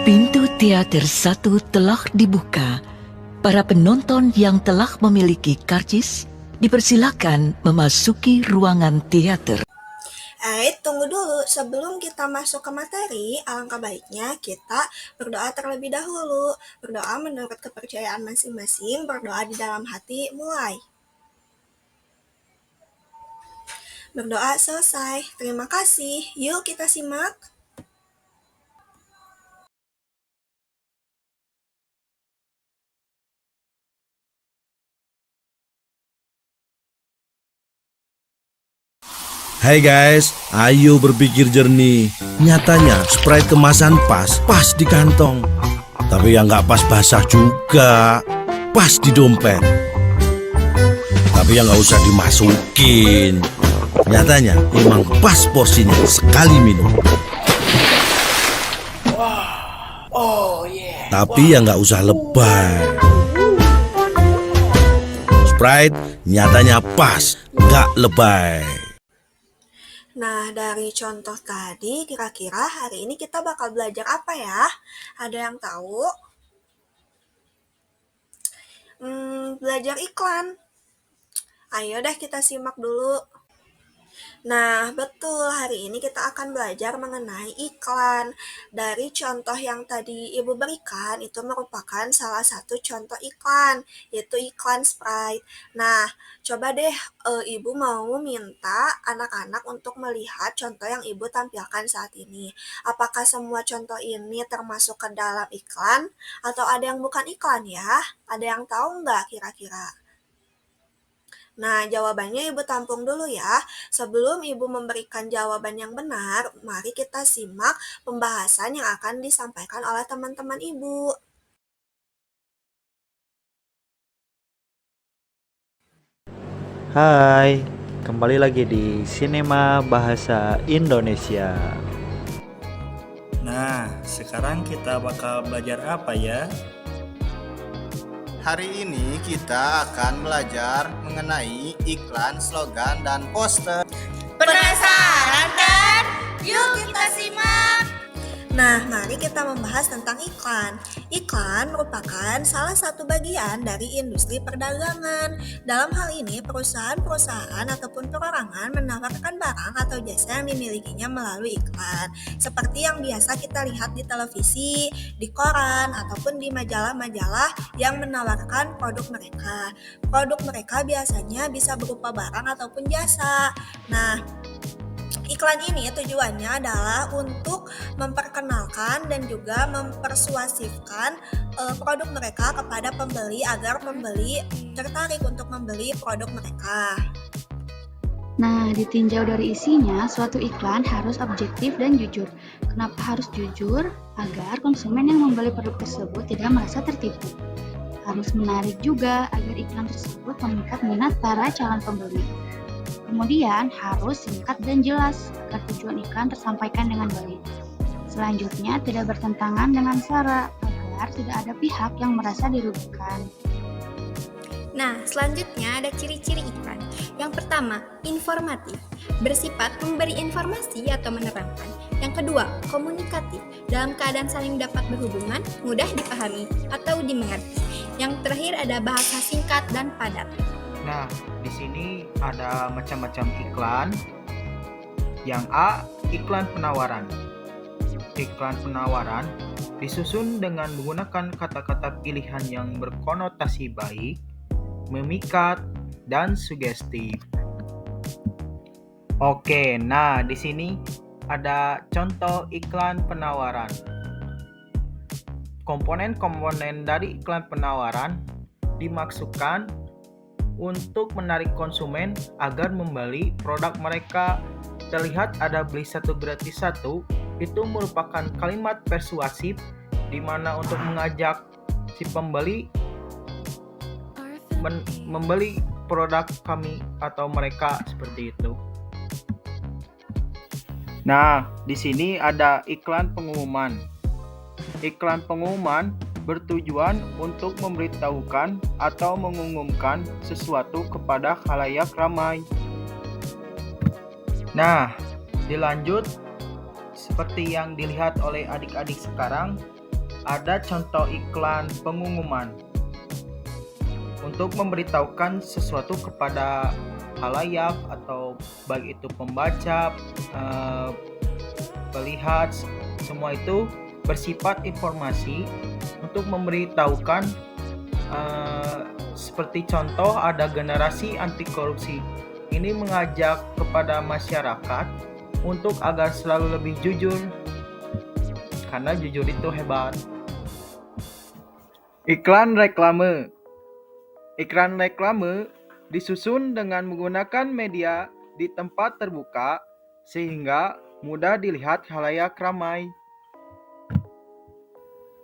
Pintu teater 1 telah dibuka. Para penonton yang telah memiliki karcis dipersilakan memasuki ruangan teater. Tunggu dulu. Sebelum kita masuk ke materi, alangkah baiknya kita berdoa terlebih dahulu. Berdoa menurut kepercayaan masing-masing, berdoa di dalam hati, mulai. Berdoa selesai. Terima kasih. Yuk kita simak. Hai guys, ayo berpikir jernih. Nyatanya Sprite kemasan pas di kantong. Tapi yang nggak pas basah juga, pas di dompet. Tapi yang nggak usah dimasukin. Nyatanya emang pas porsinya sekali minum. Tapi yang nggak usah lebay. Sprite nyatanya pas, nggak lebay. Nah, dari contoh tadi, kira-kira hari ini kita bakal belajar apa ya? Ada yang tahu? Belajar iklan. Ayo deh kita simak dulu. Nah, betul. Hari ini kita akan belajar mengenai iklan. Dari contoh yang tadi Ibu berikan, itu merupakan salah satu contoh iklan, yaitu iklan Sprite. Nah, coba deh Ibu mau minta anak-anak untuk melihat contoh yang Ibu tampilkan saat ini. Apakah semua contoh ini termasuk ke dalam iklan? Atau ada yang bukan iklan ya? Ada yang tahu nggak kira-kira? Nah, jawabannya Ibu tampung dulu ya. Sebelum Ibu memberikan jawaban yang benar, mari kita simak pembahasan yang akan disampaikan oleh teman-teman Ibu. Hai, kembali lagi di Sinema Bahasa Indonesia. Nah, sekarang kita bakal belajar apa ya? Hari ini kita akan belajar mengenai iklan, slogan, dan poster. Penasaran kan? Yuk kita simak. Nah, mari kita membahas tentang iklan. Iklan merupakan salah satu bagian dari industri perdagangan. Dalam hal ini, perusahaan-perusahaan ataupun perorangan menawarkan barang atau jasa yang dimilikinya melalui iklan. Seperti yang biasa kita lihat di televisi, di koran, ataupun di majalah-majalah yang menawarkan produk mereka. Produk mereka biasanya bisa berupa barang ataupun jasa. Nah, iklan ini tujuannya adalah untuk memperkenalkan dan juga mempersuasifkan produk mereka kepada pembeli agar pembeli tertarik untuk membeli produk mereka. Nah, ditinjau dari isinya, suatu iklan harus objektif dan jujur. Kenapa harus jujur? Agar konsumen yang membeli produk tersebut tidak merasa tertipu. Harus menarik juga agar iklan tersebut memikat minat para calon pembeli. Kemudian harus singkat dan jelas agar tujuan iklan tersampaikan dengan baik. Selanjutnya tidak bertentangan dengan sara agar tidak ada pihak yang merasa dirugikan. Nah, selanjutnya ada ciri-ciri iklan. Yang pertama, informatif, bersifat memberi informasi atau menerangkan. Yang kedua, komunikatif, dalam keadaan saling dapat berhubungan, mudah dipahami atau dimengerti. Yang terakhir ada bahasa singkat dan padat. Nah, di sini ada macam-macam iklan. Yang A, iklan penawaran. Iklan penawaran disusun dengan menggunakan kata-kata pilihan yang berkonotasi baik, memikat, dan sugestif. Oke, nah di sini ada contoh iklan penawaran. Komponen-komponen dari iklan penawaran dimaksudkan untuk menarik konsumen agar membeli produk mereka. Terlihat ada beli satu gratis satu, itu merupakan kalimat persuasif di mana untuk mengajak si pembeli membeli produk kami atau mereka seperti itu. Nah, di sini ada iklan pengumuman. Iklan pengumuman bertujuan untuk memberitahukan atau mengumumkan sesuatu kepada khalayak ramai. Nah, dilanjut seperti yang dilihat oleh adik-adik sekarang, ada contoh iklan pengumuman untuk memberitahukan sesuatu kepada halayak atau baik itu pembaca, pelihat, semua itu bersifat informasi untuk memberitahukan, seperti contoh ada generasi anti korupsi. Ini mengajak kepada masyarakat untuk agar selalu lebih jujur, karena jujur itu hebat. Iklan reklame. Iklan reklame disusun dengan menggunakan media di tempat terbuka sehingga mudah dilihat khalayak ramai.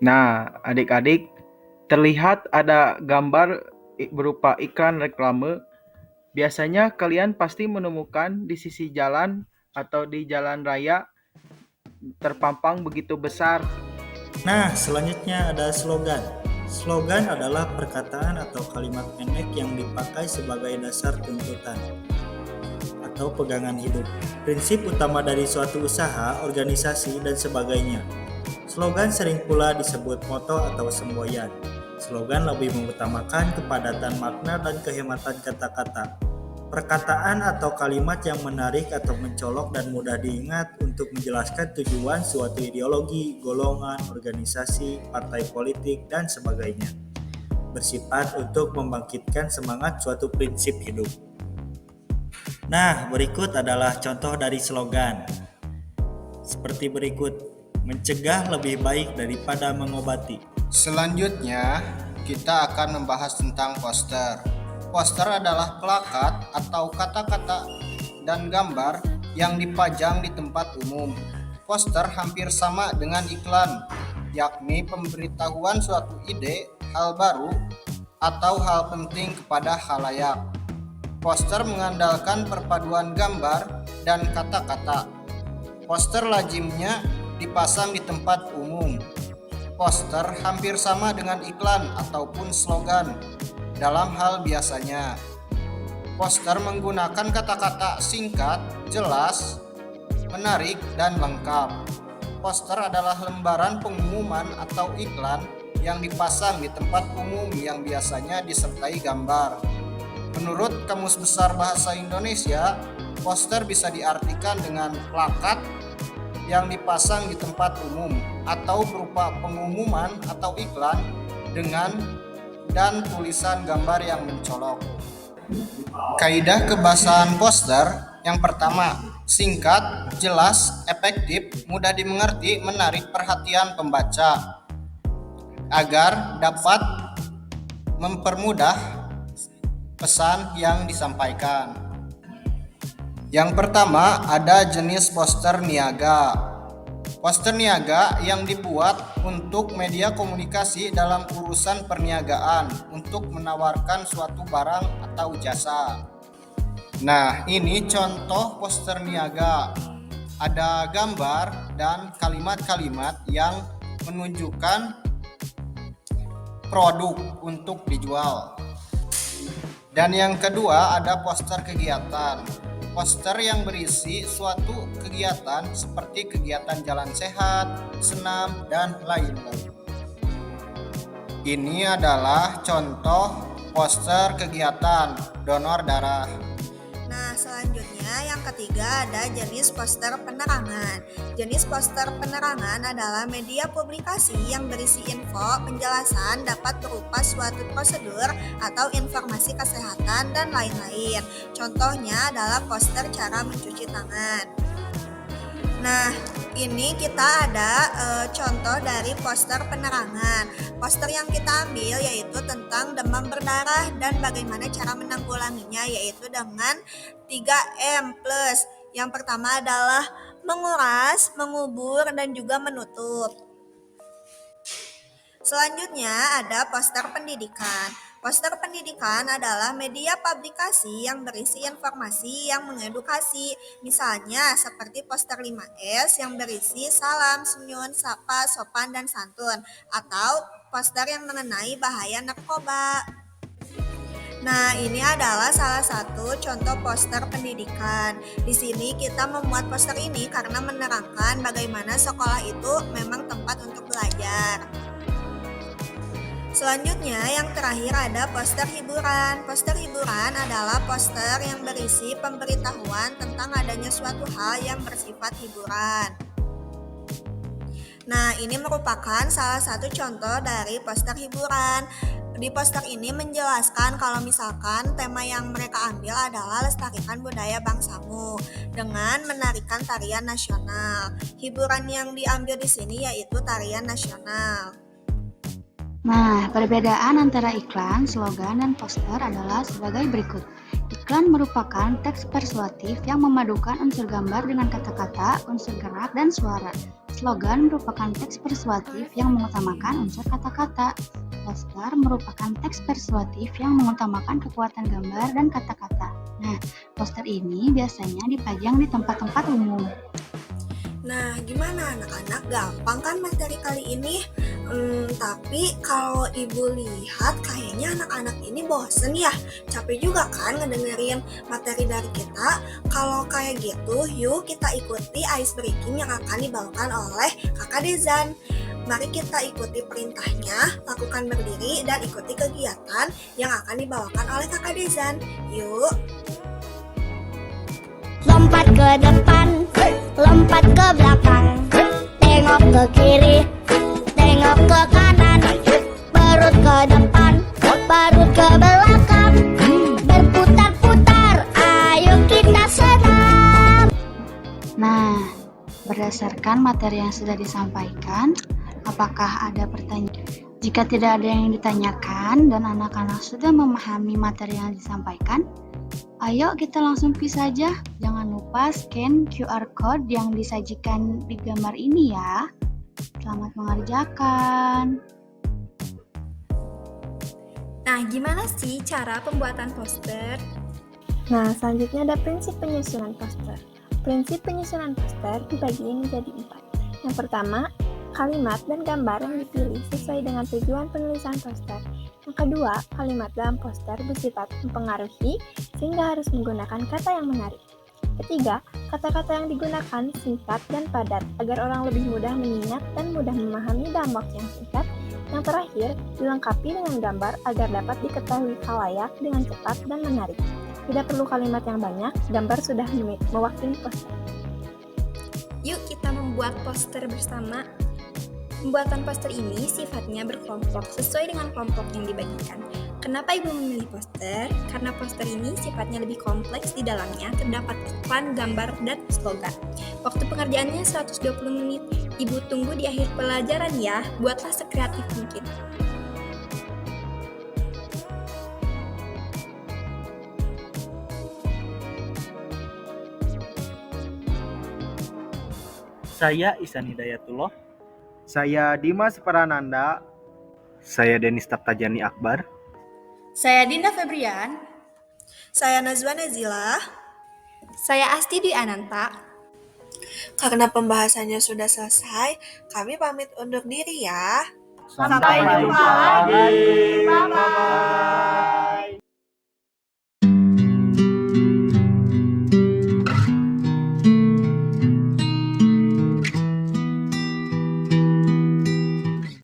Nah, adik-adik, terlihat ada gambar berupa iklan reklame. Biasanya kalian pasti menemukan di sisi jalan atau di jalan raya terpampang begitu besar. Nah, selanjutnya ada slogan. Slogan adalah perkataan atau kalimat pendek yang dipakai sebagai dasar tuntutan atau pegangan hidup, prinsip utama dari suatu usaha, organisasi, dan sebagainya. Slogan sering pula disebut moto atau semboyan. Slogan lebih mengutamakan kepadatan makna dan kehematan kata-kata. Perkataan atau kalimat yang menarik atau mencolok dan mudah diingat untuk menjelaskan tujuan suatu ideologi, golongan, organisasi, partai politik, dan sebagainya. Bersifat untuk membangkitkan semangat suatu prinsip hidup. Nah, berikut adalah contoh dari slogan. Seperti berikut, mencegah lebih baik daripada mengobati. Selanjutnya, kita akan membahas tentang poster. Poster adalah plakat atau kata-kata dan gambar yang dipajang di tempat umum. Poster hampir sama dengan iklan, yakni pemberitahuan suatu ide, hal baru, atau hal penting kepada khalayak. Poster mengandalkan perpaduan gambar dan kata-kata. Poster lazimnya dipasang di tempat umum. Poster hampir sama dengan iklan ataupun slogan dalam hal biasanya. Poster menggunakan kata-kata singkat, jelas, menarik, dan lengkap. Poster adalah lembaran pengumuman atau iklan yang dipasang di tempat umum yang biasanya disertai gambar. Menurut Kamus Besar Bahasa Indonesia, poster bisa diartikan dengan plakat yang dipasang di tempat umum atau berupa pengumuman atau iklan dengan dan tulisan gambar yang mencolok. Kaidah kebahasan poster yang pertama, singkat, jelas, efektif, mudah dimengerti, menarik perhatian pembaca agar dapat mempermudah pesan yang disampaikan. Yang pertama, ada jenis poster niaga. Poster niaga yang dibuat untuk media komunikasi dalam urusan perniagaan untuk menawarkan suatu barang atau jasa. Nah, ini contoh poster niaga. Ada gambar dan kalimat-kalimat yang menunjukkan produk untuk dijual. Dan yang kedua, ada poster kegiatan. Poster yang berisi suatu kegiatan seperti kegiatan jalan sehat, senam, dan lain-lain. Ini adalah contoh poster kegiatan donor darah. Nah, selanjutnya yang ketiga ada jenis poster penerangan. Jenis poster penerangan adalah media publikasi yang berisi info, penjelasan, dapat berupa suatu prosedur atau informasi kesehatan dan lain-lain. Contohnya adalah poster cara mencuci tangan. Nah, ini kita ada contoh dari poster penerangan. Poster yang kita ambil yaitu tentang demam berdarah dan bagaimana cara menanggulanginya, yaitu dengan 3M+. Yang pertama adalah menguras, mengubur, dan juga menutup. Selanjutnya ada poster pendidikan. Poster pendidikan adalah media publikasi yang berisi informasi yang mengedukasi. Misalnya seperti poster 5S yang berisi salam, senyum, sapa, sopan, dan santun. Atau poster yang mengenai bahaya narkoba. Nah, ini adalah salah satu contoh poster pendidikan. Di sini kita memuat poster ini karena menerangkan bagaimana sekolah itu memang tempat untuk belajar. Selanjutnya, yang terakhir ada poster hiburan. Poster hiburan adalah poster yang berisi pemberitahuan tentang adanya suatu hal yang bersifat hiburan. Nah, ini merupakan salah satu contoh dari poster hiburan. Di poster ini menjelaskan kalau misalkan tema yang mereka ambil adalah lestarikan budaya bangsamu dengan menarikan tarian nasional. Hiburan yang diambil di sini yaitu tarian nasional. Nah, perbedaan antara iklan, slogan, dan poster adalah sebagai berikut. Iklan merupakan teks persuasif yang memadukan unsur gambar dengan kata-kata, unsur gerak, dan suara. Slogan merupakan teks persuasif yang mengutamakan unsur kata-kata. Poster merupakan teks persuasif yang mengutamakan kekuatan gambar dan kata-kata. Nah, poster ini biasanya dipajang di tempat-tempat umum. Nah, gimana anak-anak? Gampang kan materi kali ini? Tapi kalau ibu lihat kayaknya anak-anak ini bosen ya. Capek juga kan ngedengerin materi dari kita. Kalau kayak gitu, yuk kita ikuti ice breaking yang akan dibawakan oleh Kakak Dezan. Mari kita ikuti perintahnya, lakukan berdiri dan ikuti kegiatan yang akan dibawakan oleh Kakak Dezan. Yuk. Lompat ke depan, lompat ke belakang, tengok ke kiri, tengok ke kanan, perut ke depan, perut ke belakang, berputar-putar, ayo kita senam. Nah, berdasarkan materi yang sudah disampaikan, apakah ada pertanyaan? Jika tidak ada yang ditanyakan dan anak-anak sudah memahami materi yang disampaikan, ayo kita langsung pisah saja. Jangan lupa scan QR code yang disajikan di gambar ini ya. Selamat mengerjakan. Nah, gimana sih cara pembuatan poster? Nah, selanjutnya ada prinsip penyusunan poster. Prinsip penyusunan poster dibagi menjadi 4. Yang pertama, kalimat dan gambar yang dipilih sesuai dengan tujuan penulisan poster. Yang kedua, kalimat dalam poster bersifat mempengaruhi sehingga harus menggunakan kata yang menarik. Ketiga, kata-kata yang digunakan singkat dan padat agar orang lebih mudah mengingat dan mudah memahami dalam waktu yang singkat. Yang terakhir, dilengkapi dengan gambar agar dapat diketahui khalayak dengan cepat dan menarik. Tidak perlu kalimat yang banyak, gambar sudah mewakili poster. Yuk kita membuat poster bersama. Pembuatan poster ini sifatnya berkelompok sesuai dengan kelompok yang dibagikan. Kenapa Ibu memilih poster? Karena poster ini sifatnya lebih kompleks, di dalamnya terdapat iklan, gambar, dan slogan. Waktu pengerjaannya 120 menit. Ibu tunggu di akhir pelajaran ya, buatlah sekreatif mungkin. Saya Ihsan Hidayatullah. Saya Dimas Prananda. Saya Denis Taktajani Akbar. Saya Dinda Febrian. Saya Nazwa Nazila. Saya Asti Dwi Ananta. Karena pembahasannya sudah selesai, kami pamit undur diri ya. Sampai jumpa lagi.